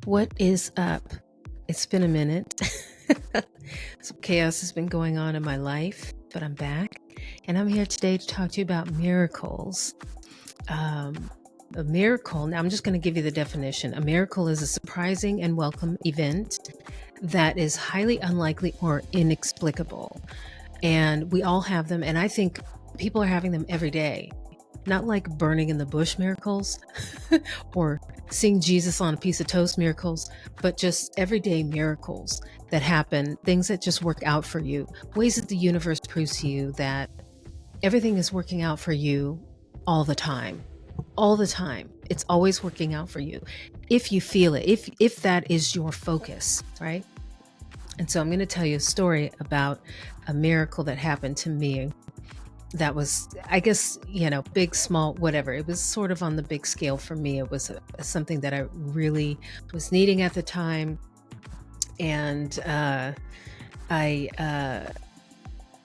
What is up? It's been a minute. Some chaos has been going on in my life, but I'm back. And I'm here today to talk to you about miracles. A miracle, now I'm just going to give you the definition. A miracle is a surprising and welcome event that is highly unlikely or inexplicable. And we all have them. And I think people are having them every day. Not like burning in the bush miracles or seeing Jesus on a piece of toast miracles, but just everyday miracles that happen, things that just work out for you, ways that the universe proves to you that everything is working out for you all the time. All the time. It's always working out for you. If you feel it, if that is your focus, right? And so I'm going to tell you a story about a miracle that happened to me that was, I guess, big, small, whatever. It was sort of on the big scale for me. It was something that I really was needing at the time. And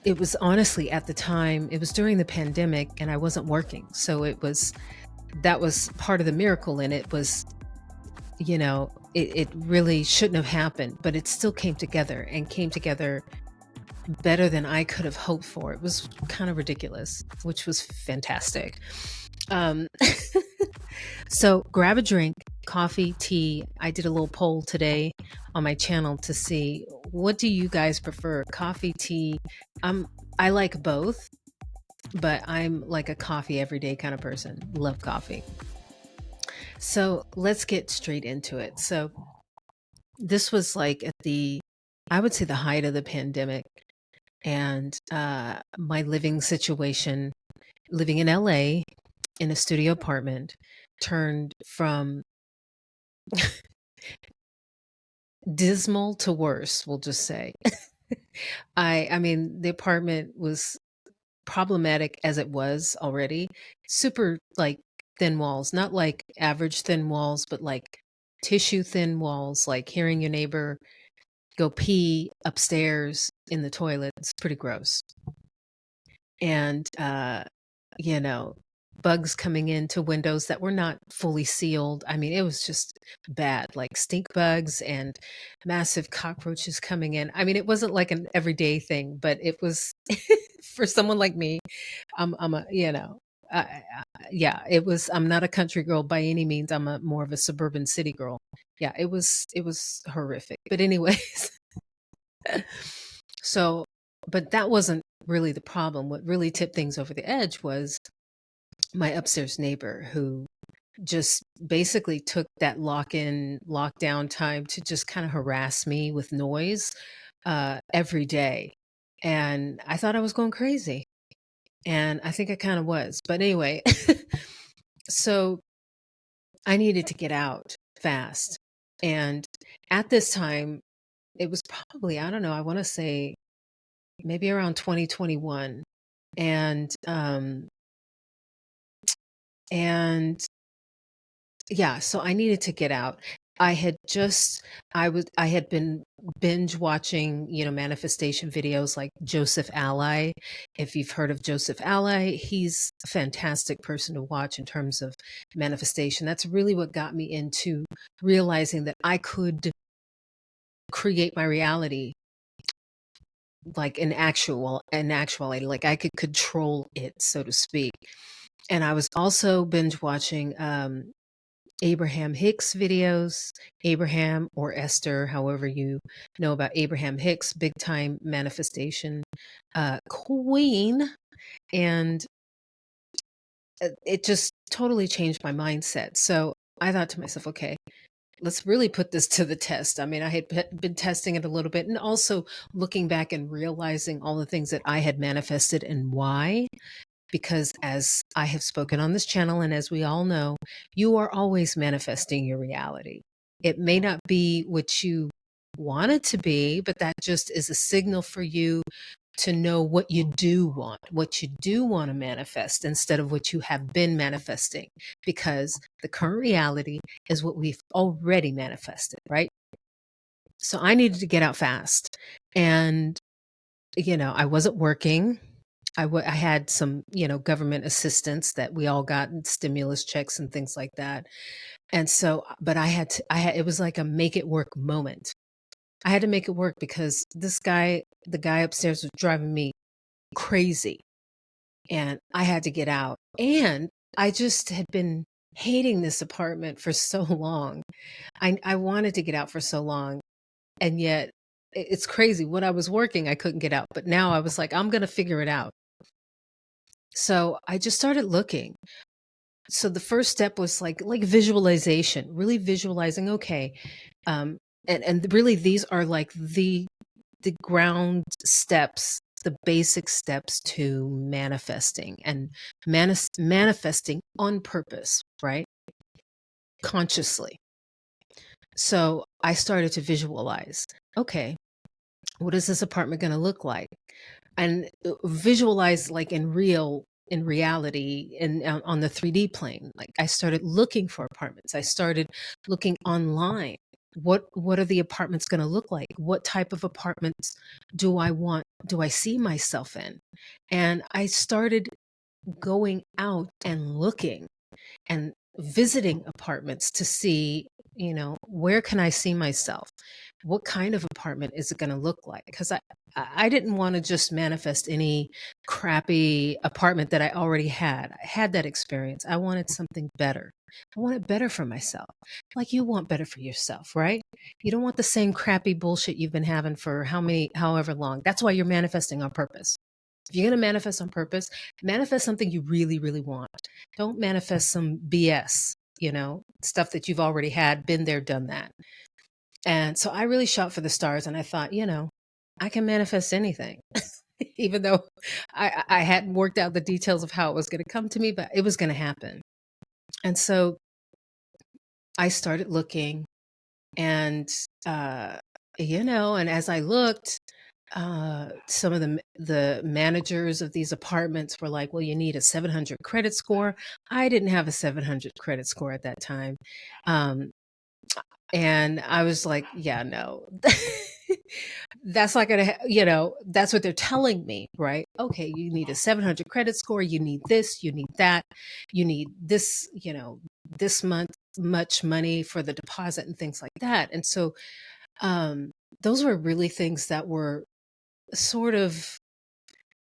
it was honestly at the time, it was during the pandemic and I wasn't working. So that was part of the miracle in it was, it really shouldn't have happened, but it still came together better than I could have hoped for. It was kind of ridiculous, which was fantastic. So grab a drink, coffee, tea. I did a little poll today on my channel to see, what do you guys prefer? Coffee, tea? I like both, but I'm like a coffee everyday kind of person. Love coffee. So let's get straight into it. So this was like I would say the height of the pandemic. And my living situation, living in LA in a studio apartment, turned from dismal to worse, we'll just say. I mean, the apartment was problematic as it was already. Super like thin walls, not like average thin walls, but like tissue thin walls, like hearing your neighbor go pee upstairs in the toilet. It's pretty gross. And bugs coming into windows that were not fully sealed. I mean, it was just bad, like stink bugs and massive cockroaches coming in. I mean, it wasn't like an everyday thing, but it was for someone like me. I'm a, yeah, it was. I'm not a country girl by any means. I'm more of a suburban city girl. Yeah, it was horrific. But anyways, so, but that wasn't really the problem. What really tipped things over the edge was my upstairs neighbor, who just basically took that lockdown time to just kind of harass me with noise every day. And I thought I was going crazy. And I think I kind of was. But anyway, so I needed to get out fast. And at this time, it was probably, I don't know, I want to say maybe around 2021. And yeah, so I needed to get out. I had been binge watching, manifestation videos like Joseph Ally. If you've heard of Joseph Ally, he's a fantastic person to watch in terms of manifestation. That's really what got me into realizing that I could create my reality like in actuality, like I could control it, so to speak. And I was also binge watching Abraham Hicks videos, Abraham or Esther, however you know about Abraham Hicks, big time manifestation queen. And it just totally changed my mindset. So I thought to myself, okay, let's really put this to the test. I mean, I had been testing it a little bit and also looking back and realizing all the things that I had manifested and why. Because as I have spoken on this channel, and as we all know, you are always manifesting your reality. It may not be what you want it to be, but that just is a signal for you to know what you do want to manifest instead of what you have been manifesting, because the current reality is what we've already manifested, right? So I needed to get out fast. And, I wasn't working. I had some, government assistance that we all got, and stimulus checks and things like that. And so, but it was like a make it work moment. I had to make it work because the guy upstairs was driving me crazy, and I had to get out. And I just had been hating this apartment for so long. I wanted to get out for so long, and yet it's crazy. When I was working, I couldn't get out, but now I was like, I'm going to figure it out. So I just started looking. So the first step was like visualization, really visualizing, okay. Um, and really these are like the ground steps, the basic steps to manifesting and manifesting on purpose, right? Consciously. So I started to visualize, okay, what is this apartment going to look like? And visualize like in reality and on the 3D plane. Like I started looking for apartments. I started looking online. What are the apartments going to look like? What type of apartments do I see myself in? And I started going out and looking and visiting apartments to see, where can I see myself? What kind of apartment is it going to look like? Because I didn't want to just manifest any crappy apartment that I already had. I had that experience. I wanted something better. I wanted better for myself. Like you want better for yourself, right? You don't want the same crappy bullshit you've been having for however long. That's why you're manifesting on purpose. If you're going to manifest on purpose, manifest something you really, really want. Don't manifest some BS, stuff that you've already had, been there, done that. And so I really shot for the stars, and I thought, I can manifest anything, even though I hadn't worked out the details of how it was going to come to me, but it was going to happen. And so I started looking, and, and as I looked, some of the managers of these apartments were like, well, you need a 700 credit score. I didn't have a 700 credit score at that time. Um, and I was like, yeah, no, that's not going to, that's what they're telling me, right? Okay, you need a 700 credit score. You need this, you need that, you need this, this month, much money for the deposit and things like that. And so, those were really things that were sort of,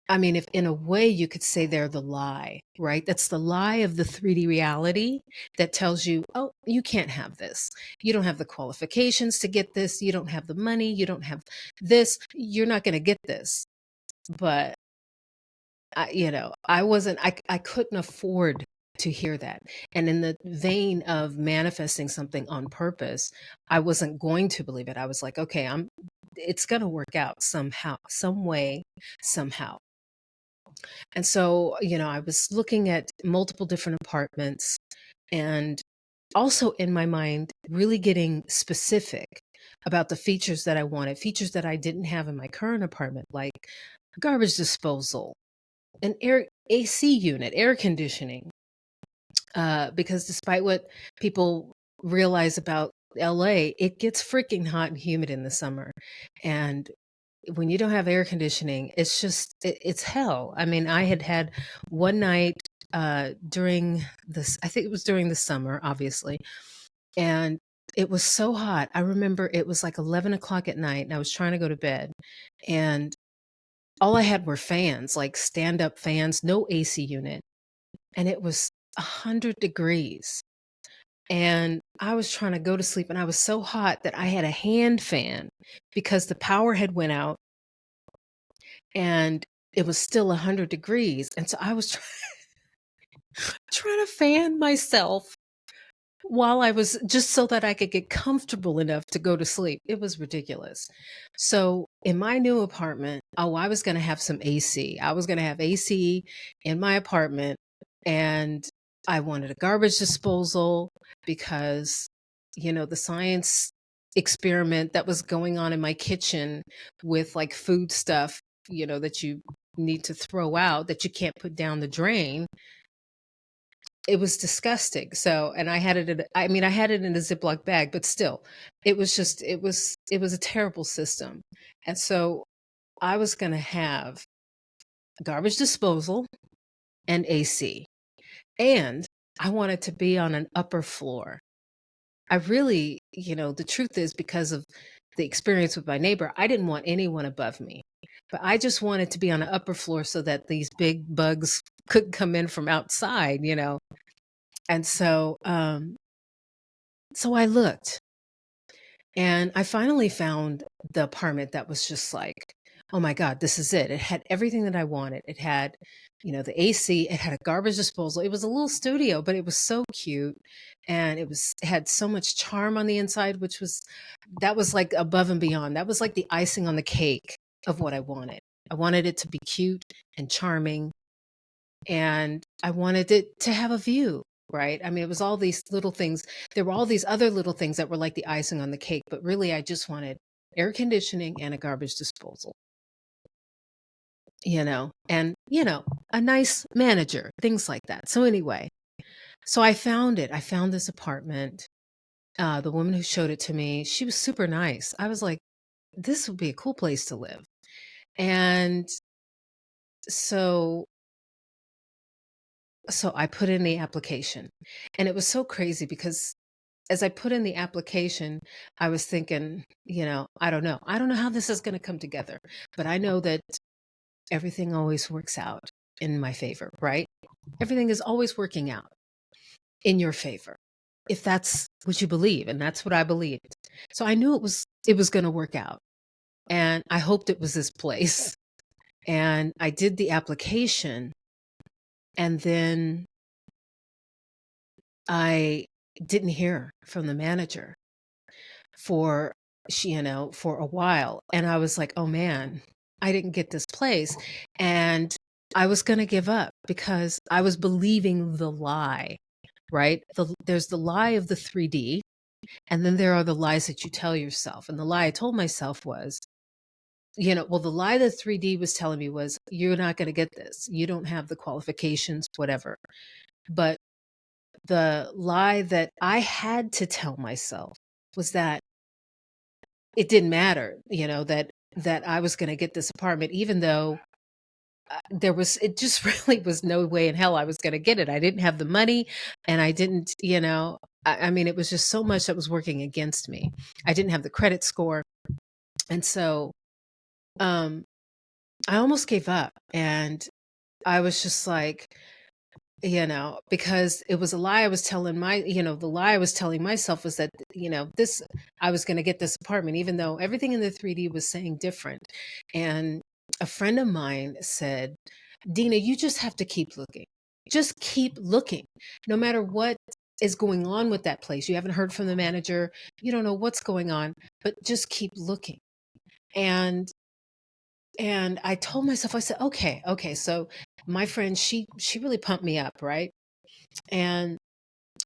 I mean, if in a way you could say they're the lie, right? That's the lie of the 3D reality that tells you, oh, you can't have this. You don't have the qualifications to get this. You don't have the money. You don't have this. You're not going to get this. But, I couldn't afford to hear that. And in the vein of manifesting something on purpose, I wasn't going to believe it. I was like, okay, it's going to work out somehow, some way, somehow. And so, I was looking at multiple different apartments, and also in my mind, really getting specific about the features that I wanted, features that I didn't have in my current apartment, like garbage disposal, an AC unit, air conditioning. Because despite what people realize about LA, it gets freaking hot and humid in the summer. And when you don't have air conditioning, it's hell. I mean, I had one night during this, I think it was during the summer, obviously, and it was so hot. I remember it was like 11 o'clock at night, and I was trying to go to bed, and all I had were fans, like stand up fans, no AC unit, and it was 100 degrees. And I was trying to go to sleep, and I was so hot that I had a hand fan because the power had went out, and it was still 100 degrees. And so I was trying to fan myself while I was just so that I could get comfortable enough to go to sleep. It was ridiculous. So in my new apartment, oh, I was going to have some AC. I was going to have AC in my apartment, and I wanted a garbage disposal because, the science experiment that was going on in my kitchen with like food stuff, that you need to throw out that you can't put down the drain, it was disgusting. So, and I had it I had it in a Ziploc bag, but still, it was a terrible system. And so I was going to have garbage disposal, and AC. And I wanted to be on an upper floor. I really, the truth is because of the experience with my neighbor, I didn't want anyone above me. But I just wanted to be on an upper floor so that these big bugs couldn't come in from outside. And so I looked and I finally found the apartment that was just like, oh my God, this is it. It had everything that I wanted. It had, the AC, it had a garbage disposal. It was a little studio, but it was so cute. And it had so much charm on the inside, that was like above and beyond. That was like the icing on the cake of what I wanted. I wanted it to be cute and charming, and I wanted it to have a view, right? I mean, it was all these little things. There were all these other little things that were like the icing on the cake, but really I just wanted air conditioning and a garbage disposal, and, a nice manager, things like that. So anyway, so I found it. I found this apartment. The woman who showed it to me, she was super nice. I was like, this would be a cool place to live. And so so I put in the application. And it was so crazy because as I put in the application, I was thinking, I don't know. I don't know how this is going to come together, but I know that everything always works out in my favor, right? Everything is always working out in your favor, if that's what you believe, and that's what I believed. So I knew it was going to work out, and I hoped it was this place. And I did the application, and then I didn't hear from the manager for for a while. And I was like, oh man, I didn't get this place. And I was going to give up because I was believing the lie, right? There's the lie of the 3D, and then there are the lies that you tell yourself. And the lie I told myself was, well, the lie that 3D was telling me was, you're not going to get this. You don't have the qualifications, whatever. But the lie that I had to tell myself was that it didn't matter, that I was going to get this apartment, even though it just really was no way in hell I was going to get it. I didn't have the money, and I didn't, I mean, it was just so much that was working against me. I didn't have the credit score. And so, um, I almost gave up, and I was just like, because it was a lie I was telling the lie I was telling myself was that, I was going to get this apartment, even though everything in the 3D was saying different. And a friend of mine said, Dina, you just have to keep looking. Just keep looking. No matter what is going on with that place, you haven't heard from the manager, you don't know what's going on, but just keep looking. And I told myself, I said, okay. So my friend, she really pumped me up, right? And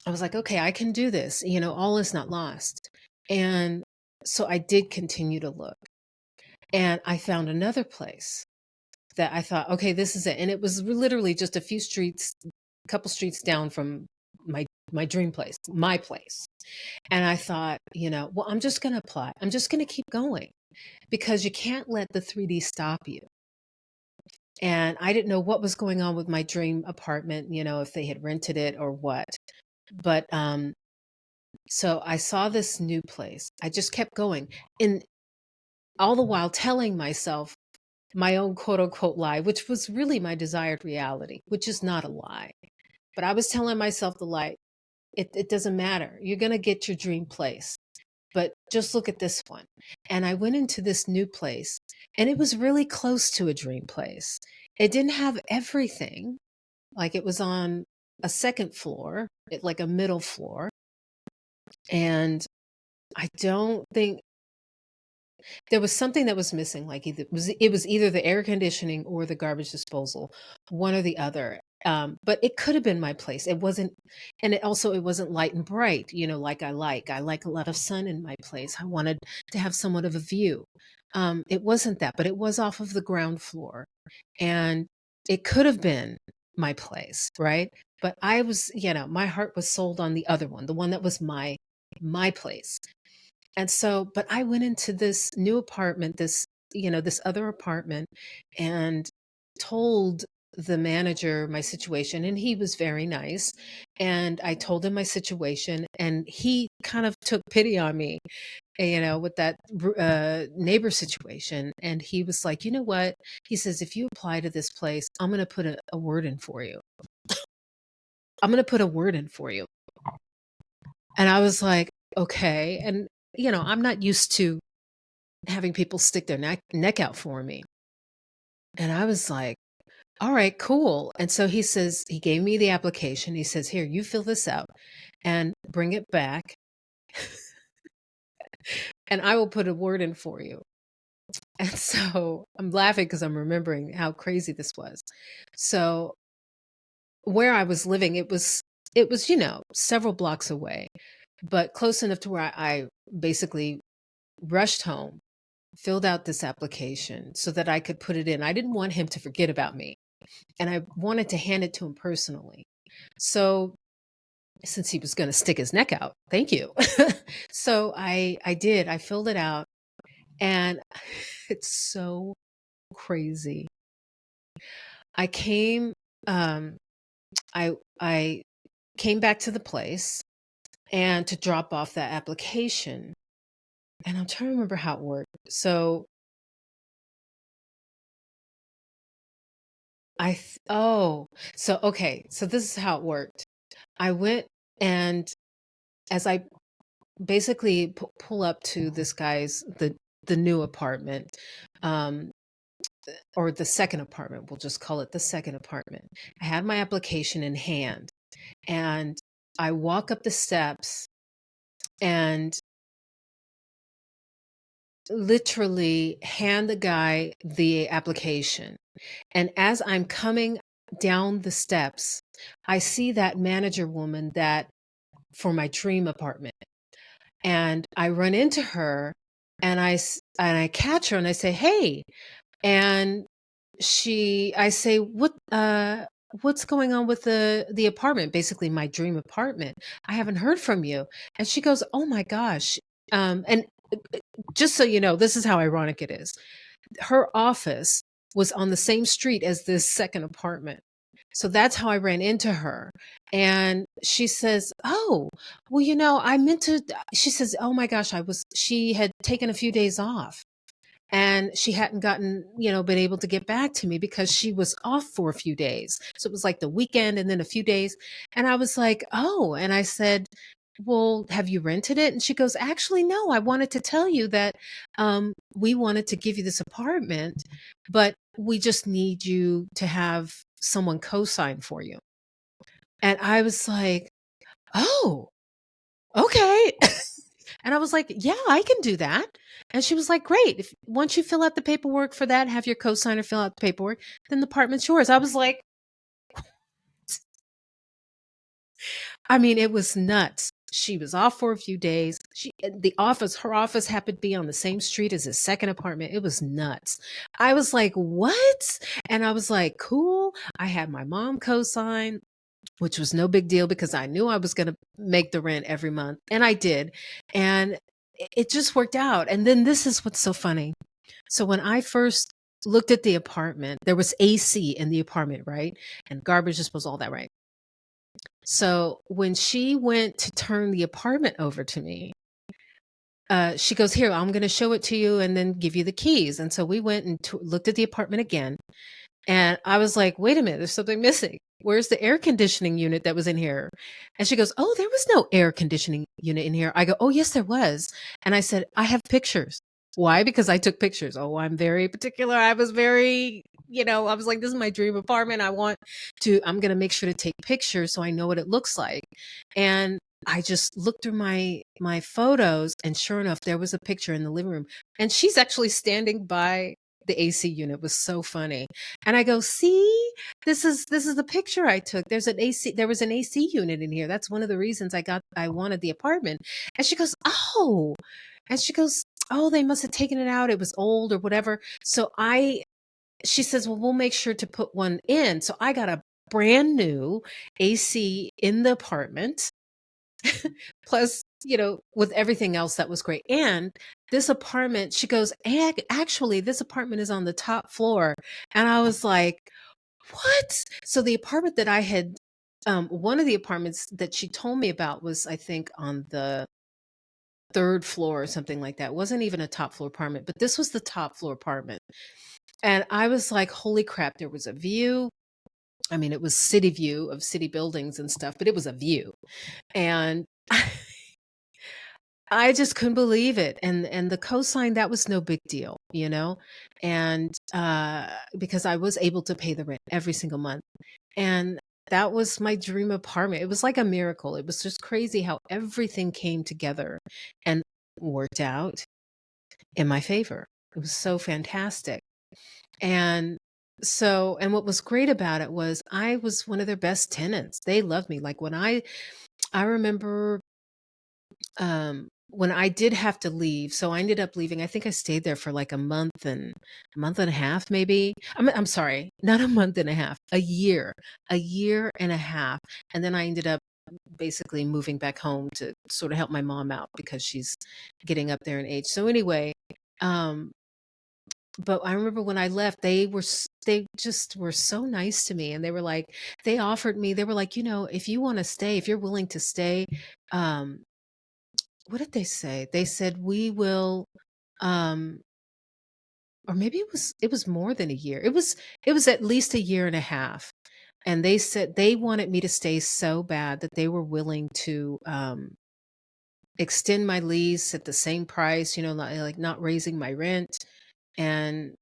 I was like, okay, I can do this. All is not lost. And so I did continue to look. And I found another place that I thought, okay, this is it. And it was literally just a couple streets down from my dream place, my place. And I thought, well, I'm just going to apply. I'm just going to keep going, because you can't let the 3D stop you. And I didn't know what was going on with my dream apartment, if they had rented it or what. But so I saw this new place. I just kept going. And all the while telling myself my own quote unquote lie, which was really my desired reality, which is not a lie. But I was telling myself the lie. It doesn't matter. You're going to get your dream place. But just look at this one. And I went into this new place, and it was really close to a dream place. It didn't have everything. Like, it was on a second floor, like a middle floor. And I don't think there was something that was missing. Like, it was either the air conditioning or the garbage disposal, one or the other. But it could have been my place. It wasn't, and it wasn't light and bright, like I like. I like a lot of sun in my place. I wanted to have somewhat of a view. It wasn't that, but it was off of the ground floor, and it could have been my place, right? But I was, my heart was sold on the other one, the one that was my place. And so, but I went into this new apartment, this other apartment, and told the manager my situation, and he was very nice. And I told him my situation, and he kind of took pity on me, with that neighbor situation. And he was like, you know what? He says, if you apply to this place, I'm going to put a word in for you. I'm going to put a word in for you. And I was like, okay. And, I'm not used to having people stick their neck out for me. And I was like, all right, cool. And so he says, he gave me the application. He says, here, you fill this out and bring it back, and I will put a word in for you. And so I'm laughing because I'm remembering how crazy this was. So where I was living, it was, several blocks away, but close enough to where I basically rushed home, filled out this application so that I could put it in. I didn't want him to forget about me, and I wanted to hand it to him personally. So since he was going to stick his neck out, thank you. So I did. I filled it out, and it's so crazy. I came um I came back to the place and to drop off that application. And I'm trying to remember how it worked. So so okay. So this is how it worked. I went, and as I basically pull up to this guy's the new apartment, um or the second apartment, we'll just call it the second apartment. I had my application in hand, and I walk up the steps and literally hand the guy the application. And as I'm coming down the steps, I see that manager woman that for my dream apartment. And I run into her, and I catch her, and I say, "Hey." And I say, what's going on with the apartment, basically my dream apartment? I haven't heard from you. And she goes, "Oh my gosh." And just so you know, this is how ironic it is. Her office was on the same street as this second apartment. So that's how I ran into her. And she says, "Oh, well, I meant to," she says, "Oh my gosh, she had taken a few days off, and she hadn't been able to get back to me because she was off for a few days. So it was like the weekend and then a few days." And I was like, "Oh," and I said, "Well, have you rented it?" And she goes, "Actually, no, I wanted to tell you that we wanted to give you this apartment, but we just need you to have someone co-sign for you." And I was like, "Oh, okay." And I was like, "Yeah, I can do that." And she was like, "Great. If once you fill out the paperwork for that, have your co-signer fill out the paperwork, then the apartment's yours." I was like, I mean, it was nuts. She was off for a few days. Her office happened to be on the same street as his second apartment. It was nuts. I was like, "What?" And I was like, "Cool." I had my mom co-sign, which was no big deal because I knew I was going to make the rent every month. And I did. And it just worked out. And then this is what's so funny. So when I first looked at the apartment, there was AC in the apartment, right? And garbage disposal, all that, right? So when she went to turn the apartment over to me, she goes, "Here, I'm going to show it to you and then give you the keys." And so we went and looked at the apartment again. And I was like, "Wait a minute, there's something missing. Where's the air conditioning unit that was in here?" And she goes, "Oh, there was no air conditioning unit in here." I go, "Oh, yes, there was." And I said, "I have pictures." Why? Because I took pictures. Oh, I'm very particular. I was very, I was like, "This is my dream apartment. I'm going to make sure to take pictures so I know what it looks like." And I just looked through my photos, and sure enough, there was a picture in the living room. And she's actually standing by the AC unit. It was so funny. And I go, "See, this is the picture I took. There was an AC unit in here. That's one of the reasons I wanted the apartment." And she goes, "Oh." And she goes, "Oh, they must have taken it out. It was old or whatever." So she says, "Well, we'll make sure to put one in." So I got a brand new AC in the apartment, Plus, with everything else that was great. And this apartment, she goes, actually, this apartment is on the top floor. And I was like, what? So the apartment that I had, one of the apartments that she told me about was, I think, on the third floor or something like that. It wasn't even a top floor apartment, but this was the top floor apartment. And I was like, holy crap, there was a view. I mean, it was city view of city buildings and stuff, but it was a view. And I just couldn't believe it. And the cosign, that was no big deal, And because I was able to pay the rent every single month. And that was my dream apartment. It was like a miracle. It was just crazy how everything came together and worked out in my favor. It was so fantastic. And and what was great about it was I was one of their best tenants. They loved me. Like I remember when I did have to leave, so I ended up leaving. I think I stayed there for like a month and a half, maybe. I'm sorry, not a month and a half, a year and a half. And then I ended up basically moving back home to sort of help my mom out because she's getting up there in age. So anyway, um, but I remember when I left, they just were so nice to me, and they offered me, they were like, if you want to stay, if you're willing to stay, um, what did they say? They said we will, um, or maybe it was more than a year. It was at least a year and a half, and they said they wanted me to stay so bad that they were willing to extend my lease at the same price, like not raising my rent. And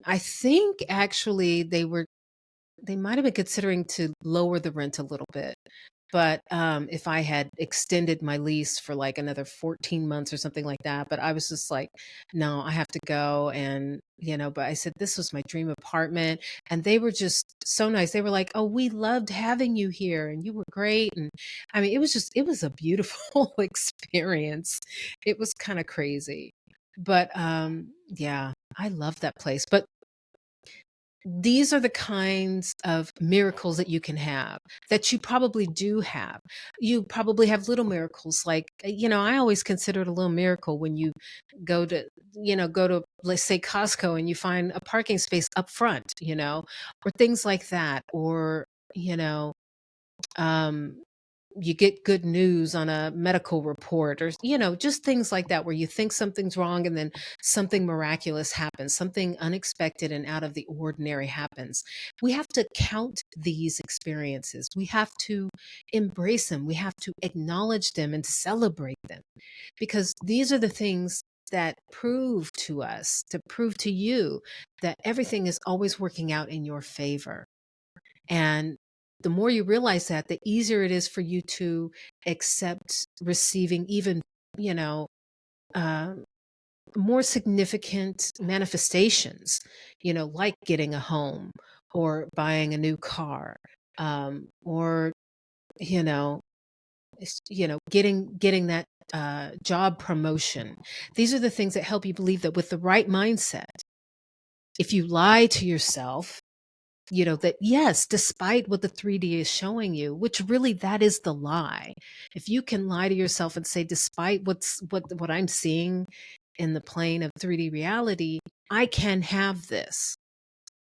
I think actually they might have been considering to lower the rent a little bit. But if I had extended my lease for like another 14 months or something like that, but I was just like, no, I have to go. And, but I said, this was my dream apartment. And they were just so nice. They were like, oh, we loved having you here and you were great. And I mean, it was a beautiful experience. It was kind of crazy. But yeah, I love that place. But these are the kinds of miracles that you can have, that you probably do have. You probably have little miracles like, I always consider it a little miracle when you go to, let's say Costco and you find a parking space up front, or things like that. Or, you know, um, you get good news on a medical report, or just things like that where you think something's wrong and then something miraculous happens, something unexpected and out of the ordinary happens. We have to count these experiences, we have to embrace them, we have to acknowledge them and celebrate them, because these are the things that prove to you that everything is always working out in your favor. And the more you realize that, the easier it is for you to accept receiving even, you know, uh, more significant manifestations, like getting a home or buying a new car, or, you know, getting that job promotion. These are the things that help you believe that with the right mindset, if you lie to yourself, that yes, despite what the 3D is showing you, which really that is the lie. If you can lie to yourself and say, despite what I'm seeing in the plane of 3D reality, I can have this,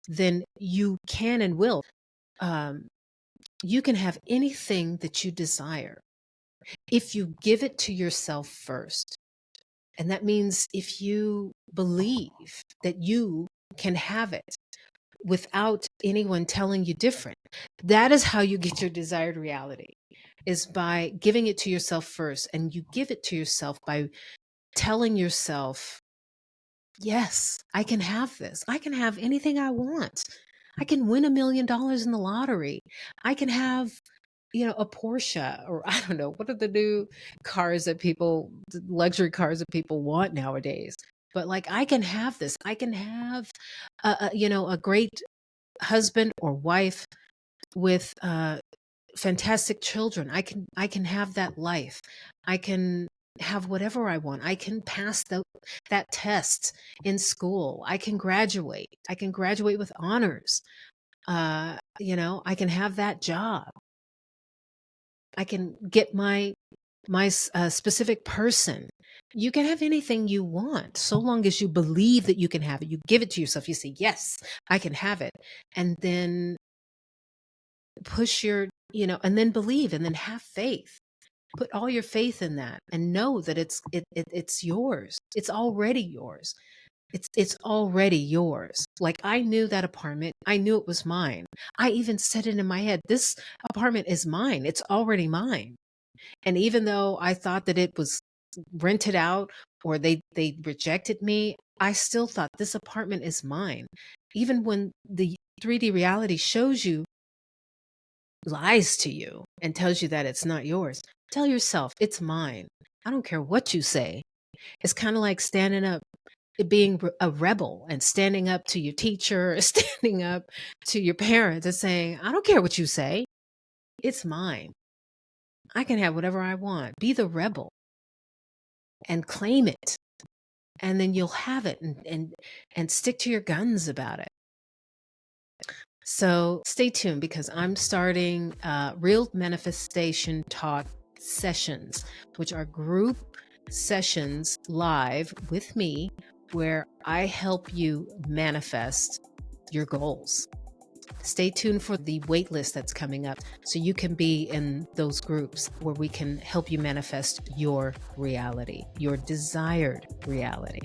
then you can and will. Um, you can have anything that you desire if you give it to yourself first. And that means if you believe that you can have it without anyone telling you different. That is how you get your desired reality, is by giving it to yourself first. And you give it to yourself by telling yourself, yes, I can have this. I can have anything I want. I can win $1 million in the lottery. I can have, a Porsche, or I don't know, what are the new cars that luxury cars that people want nowadays? But like, I can have this. I can have, a great husband or wife with fantastic children. I can have that life. I can have whatever I want. I can pass that test in school. I can graduate. I can graduate with honors. I can have that job. I can get my specific person. You can have anything you want so long as you believe that you can have it. You give it to yourself. You say, yes, I can have it. And then push and then believe and then have faith. Put all your faith in that and know that it's yours. It's already yours. It's already yours. Like, I knew that apartment. I knew it was mine. I even said it in my head, this apartment is mine. It's already mine. And even though I thought that it was rented out or they rejected me, I still thought this apartment is mine. Even when the 3D reality shows you, lies to you and tells you that it's not yours, tell yourself it's mine. I don't care what you say. It's kind of like standing up, being a rebel and standing up to your teacher, standing up to your parents and saying, I don't care what you say. It's mine. I can have whatever I want. Be the rebel and claim it. And then you'll have it, and stick to your guns about it. So stay tuned, because I'm starting real manifestation talk sessions, which are group sessions live with me, where I help you manifest your goals. Stay tuned for the wait list that's coming up so you can be in those groups where we can help you manifest your reality, your desired reality.